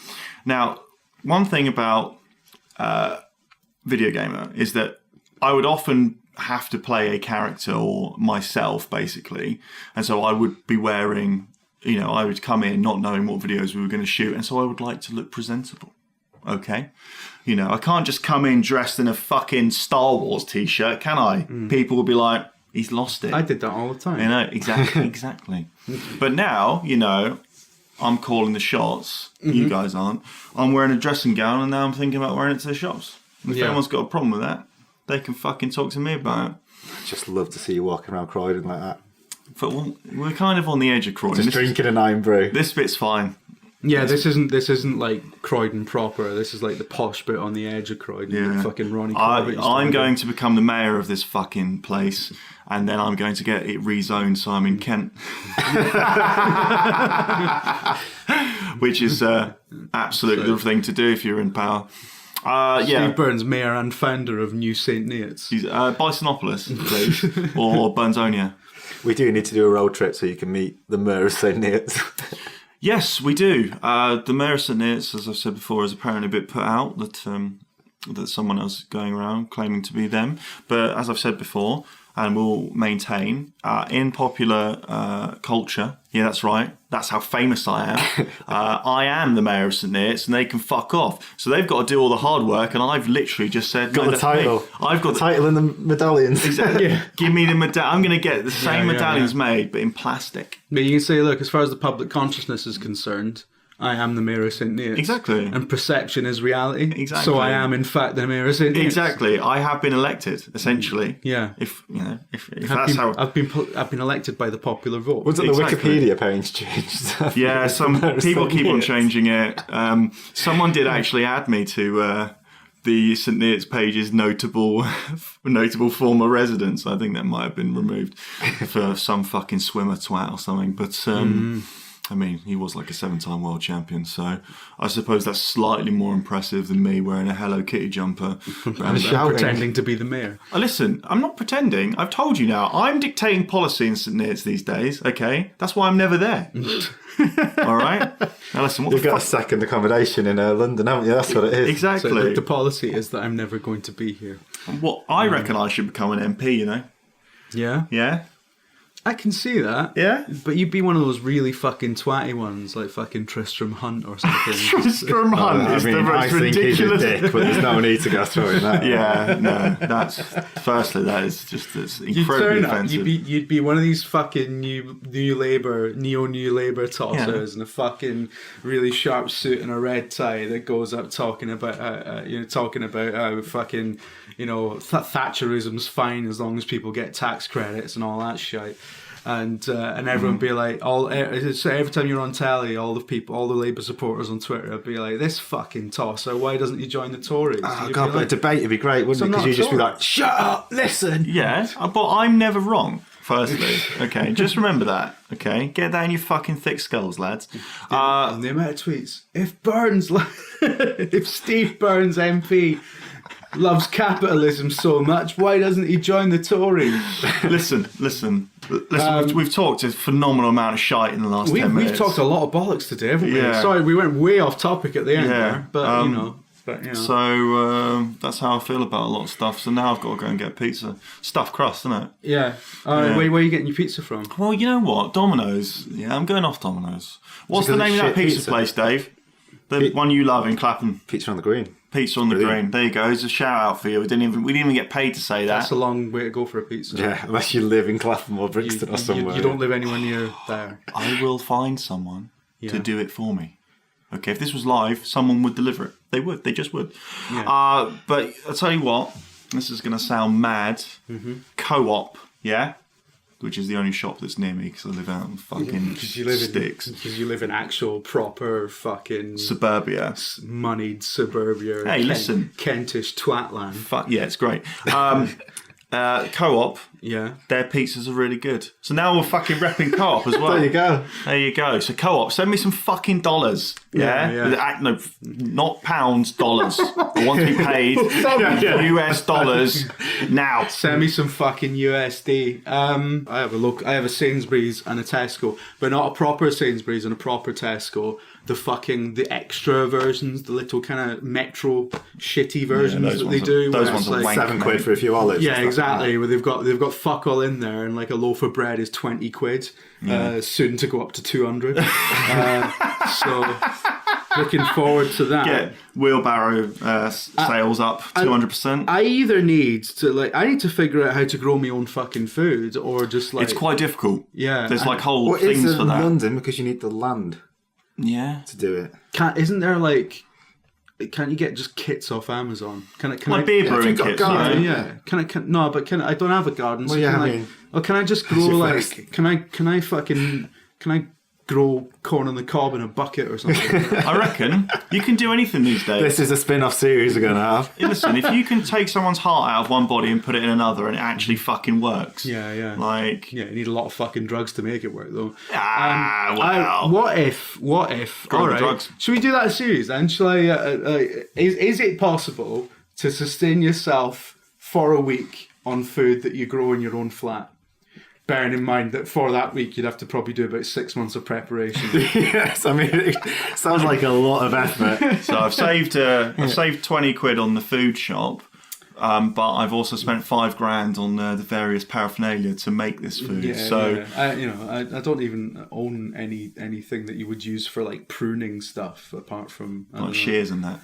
Now, one thing about Video Gamer is that I would often have to play a character or myself, basically, and so I would be wearing, I would come in not knowing what videos we were going to shoot, and so I would like to look presentable. Okay, I can't just come in dressed in a fucking Star Wars t-shirt, can I? People will be like, he's lost it. I did that all the time. Exactly. But now, I'm calling the shots. You guys aren't. I'm wearing a dressing gown, and now I'm thinking about wearing it to the shops. If anyone's got a problem with that, they can fucking talk to me about it. I'd just love to see you walking around Croydon like that. But we're kind of on the edge of Croydon. Just drinking an Iron Brew. This bit's fine. Yeah, this isn't like Croydon proper. This is like the posh bit on the edge of Croydon. Yeah. Like fucking Ronnie Corbett. I'm going to become the mayor of this fucking place, and then I'm going to get it rezoned so I'm in Kent. Which is absolutely the thing to do if you're in power. Steve Burns, mayor and founder of New St. Neots. Bisonopolis, please, or Burnsonia. We do need to do a road trip so you can meet the mayor of St. Neots. Yes, we do. The mayor of St. Neots, as I've said before, is apparently a bit put out that someone else is going around claiming to be them. But as I've said before, and will maintain, in popular culture, yeah, that's right, that's how famous I am. I am the mayor of St. Neots, and they can fuck off. So they've got to do all the hard work, and I've literally just said, Got the title. I've got the title and the medallions. Exactly. Yeah. Give me the medallion. I'm going to get the same medallions made, but in plastic. But you can say, look, as far as the public consciousness is concerned, I am the mayor of St. Neots. Exactly. And perception is reality. Exactly. So I am, in fact, the mayor of St. Neots. Exactly. I have been elected, essentially. Yeah. If that's how I've been elected by the popular vote. Wasn't the Wikipedia page changed? Yeah, some people keep on changing it. Someone did actually add me to the St. Neots page's notable former residents. I think that might have been removed for some fucking swimmer twat or something. But I mean, he was like a 7-time world champion, so I suppose that's slightly more impressive than me wearing a Hello Kitty jumper and pretending to be the mayor. Listen, I'm not pretending. I've told you now. I'm dictating policy in St. Neots these days, okay? That's why I'm never there. All right? Now listen, You've got a second accommodation in London, haven't you? That's what it is. Exactly. So the policy is that I'm never going to be here. Well, I reckon I should become an MP, you know? Yeah? Yeah? I can see that. Yeah? But you'd be one of those really fucking twatty ones, like fucking Tristram Hunt or something. Tristram Hunt is the most ridiculous. He's a dick, but there's no need to go throwing that. Yeah, no, that is just incredibly offensive. You'd be one of these fucking New Labour tossers in a fucking really sharp suit and a red tie that goes up talking about how fucking Thatcherism's fine as long as people get tax credits and all that shit. And everyone be like, every time you're on telly, all the Labour supporters on Twitter would be like, this fucking tosser, why doesn't he join the Tories? Oh God, but a debate would be great, wouldn't it? Because you'd just be like, shut up, listen. Yeah, but I'm never wrong. Firstly, okay, just remember that. Okay, get that in your fucking thick skulls, lads. The amount of tweets. If Steve Burns MP loves capitalism so much, why doesn't he join the Tories? Listen. We've talked a phenomenal amount of shite in the last 10 minutes. We've talked a lot of bollocks today, haven't we? Yeah. Sorry, we went way off topic at the end there, but So that's how I feel about a lot of stuff. So now I've got to go and get pizza. Stuffed crust, isn't it? Yeah. Where are you getting your pizza from? Well, you know what? Domino's. Yeah, I'm going off Domino's. What's the name of that pizza place, Dave? The one you love in Clapham. Pizza on the Green. Pizza on the Green. There you go. It's a shout out for you. We didn't even get paid to say that. That's a long way to go for a pizza. Yeah, unless you live in Clapham or Brixton or somewhere. You don't live anywhere near there. I will find someone to do it for me. Okay, if this was live, someone would deliver it. They would. They just would. Yeah. But I'll tell you what. This is going to sound mad. Co-op, yeah? Which is the only shop that's near me because I live out in fucking sticks. Because you live in actual proper fucking suburbia, moneyed suburbia. Hey, listen, Kentish twatland. Yeah, it's great. Co-op, yeah, their pizzas are really good. So now we're fucking repping Co-op as well. There you go. So Co-op, send me some fucking dollars. Yeah. No, not pounds, dollars. I want to be paid US dollars now. Send me some fucking USD. I have a Sainsbury's and a Tesco, but not a proper Sainsbury's and a proper Tesco. The extra versions, the little kind of metro shitty versions that they do. Those ones are like £7 for a few olives. Yeah, exactly. Where they've got fuck all in there, and like a loaf of bread is 20 quid, soon to go up to 200. So looking forward to that. Get wheelbarrow sales up 200%. I either need to figure out how to grow my own fucking food, or just like it's quite difficult. Yeah, there's like whole things for that. London because you need the land. Yeah, to do it. Isn't there like? Can't you get just kits off Amazon? Can I beer brewing kits? Garden, yeah. Can I don't have a garden. Well, so can I just grow like? Can I grow corn on the cob in a bucket or something. I reckon you can do anything these days. This is a spin-off series we're going to have. Listen, if you can take someone's heart out of one body and put it in another and it actually fucking works. Yeah. Like... Yeah, you need a lot of fucking drugs to make it work, though. What if... Grow the drugs. Should we do that series then? Shall I... is it possible to sustain yourself for a week on food that you grow in your own flat? Bearing in mind that for that week you'd have to probably do about 6 months of preparation. Yes, I mean, it sounds like a lot of effort. So I've saved 20 quid on the food shop, but I've also spent $5,000 on the various paraphernalia to make this food. I don't even own anything that you would use for like pruning stuff apart from like shears and that.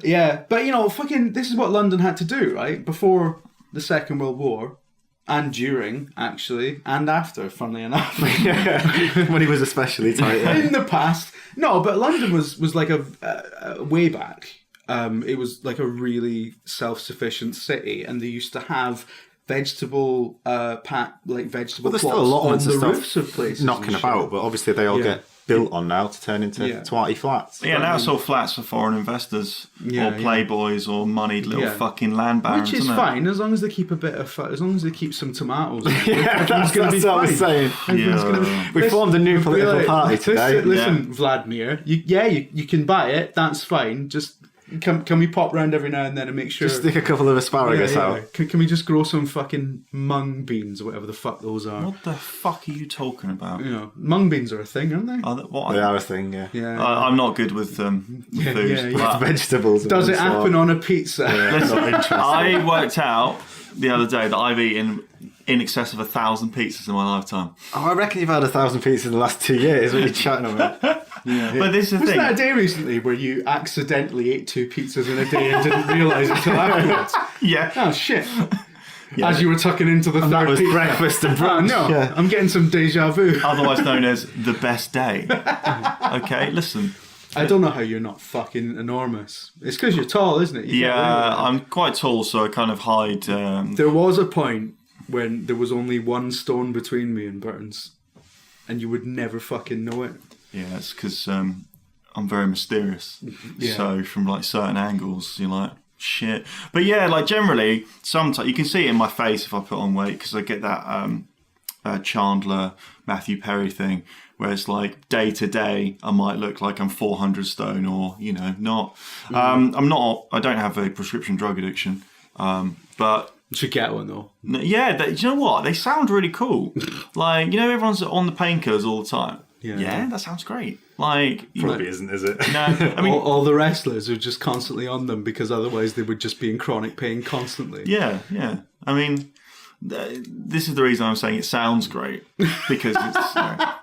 Yeah, but fucking this is what London had to do, right? Before the Second World War. And during, actually, and after, funnily enough. When he was especially tight. In the past. No, but London was like a way back. It was like a really self-sufficient city, and they used to have vegetable vegetable There's plots still a lot on of the stuff roofs of places. knocking about, but obviously they all get built on now to turn into twatty flats. Yeah, now it's all flats for foreign investors or playboys or moneyed little fucking land barons. Which is fine as long as they keep as long as they keep some tomatoes. That's what I was saying. We formed a new political party today. Listen, Vladimir, you can buy it. That's fine. Just can we pop round every now and then and make sure? Just stick a couple of asparagus out. Can we just grow some fucking mung beans or whatever the fuck those are? What the fuck are you talking about? Mung beans are a thing, aren't they? They are a thing, yeah. I'm not good with food. With vegetables. Does it happen on a pizza? I worked out the other day that I've eaten in excess of 1,000 pizzas in my lifetime. I reckon you've had 1,000 pizzas in the last 2 years. What are you chatting about? But this is the thing. Wasn't that a day recently where you accidentally ate 2 pizzas in a day and didn't realise it until afterwards? Yeah. Oh, shit. As you were tucking into the third was pizza. breakfast and brunch. I'm getting some deja vu. Otherwise known as the best day. Okay, listen. I don't know how you're not fucking enormous. It's because you're tall, isn't it? I'm quite tall, so I kind of hide. There was a point when there was only 1 stone between me and Burton's, and you would never fucking know it. Yeah, it's because I'm very mysterious. So from like certain angles, you're like, shit. But yeah, like generally, sometimes you can see it in my face if I put on weight, because I get that Chandler, Matthew Perry thing, where it's like day to day, I might look like I'm 400 stone or, not. I'm not, I don't have a prescription drug addiction, but... You should get one though. Yeah, do you know what? They sound really cool. Like, everyone's on the painkillers all the time. Yeah, that sounds great. Like, probably isn't, is it? No, I mean, all the wrestlers are just constantly on them because otherwise they would just be in chronic pain constantly. Yeah. I mean, this is the reason I'm saying it sounds great, because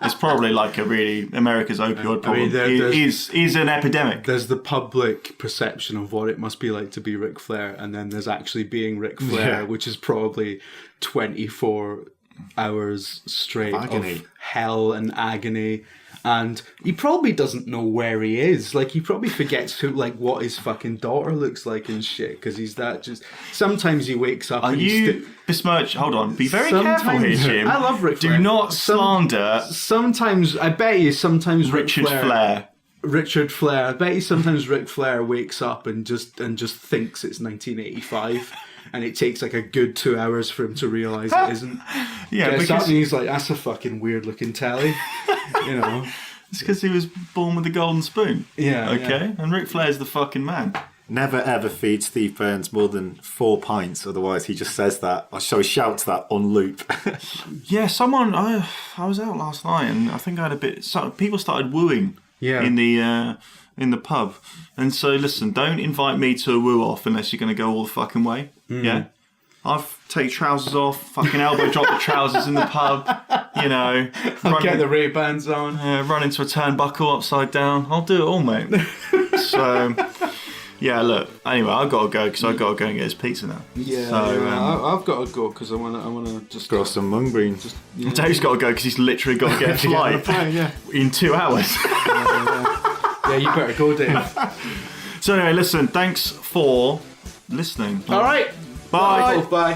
it's probably like a really America's opioid problem. Is an epidemic. There's the public perception of what it must be like to be Ric Flair, and then there's actually being Ric Flair, which is probably 24 hours straight of hell and agony. And he probably doesn't know where he is. Like, he probably forgets what his fucking daughter looks like and shit, because he's that just... Sometimes he wakes up and you besmirch... Hold on. Be very careful here, Jim. I love Ric Flair. Do not slander... Sometimes... I bet you sometimes Richard Flair. Richard Flair. I bet you sometimes Ric Flair wakes up and just thinks it's 1985. And it takes like a good 2 hours for him to realise it isn't. Yeah, because he's like, that's a fucking weird looking telly. It's because he was born with a golden spoon. Yeah. Okay? Yeah. And Ric Flair's the fucking man. Never ever feed Steve Burns more than 4 pints, otherwise he just says that, or so he shouts that on loop. Yeah, I was out last night and I think I had a bit... people started wooing in the pub. And so, listen, don't invite me to a woo-off unless you're going to go all the fucking way. Yeah? I'll take trousers off, fucking elbow drop the trousers in the pub, I'll get the Ray-Bans on. Run into a turnbuckle upside down. I'll do it all, mate. So, yeah, look, anyway, I've got to go because I've got to go and get his pizza now. Yeah, so, I've got to go because I want to just... Grow some mung beans. Dave's got to go because he's literally got to get a flight in 2 hours. Yeah, you better go, Dave. So anyway, listen, thanks for listening. All right. Bye. Bye.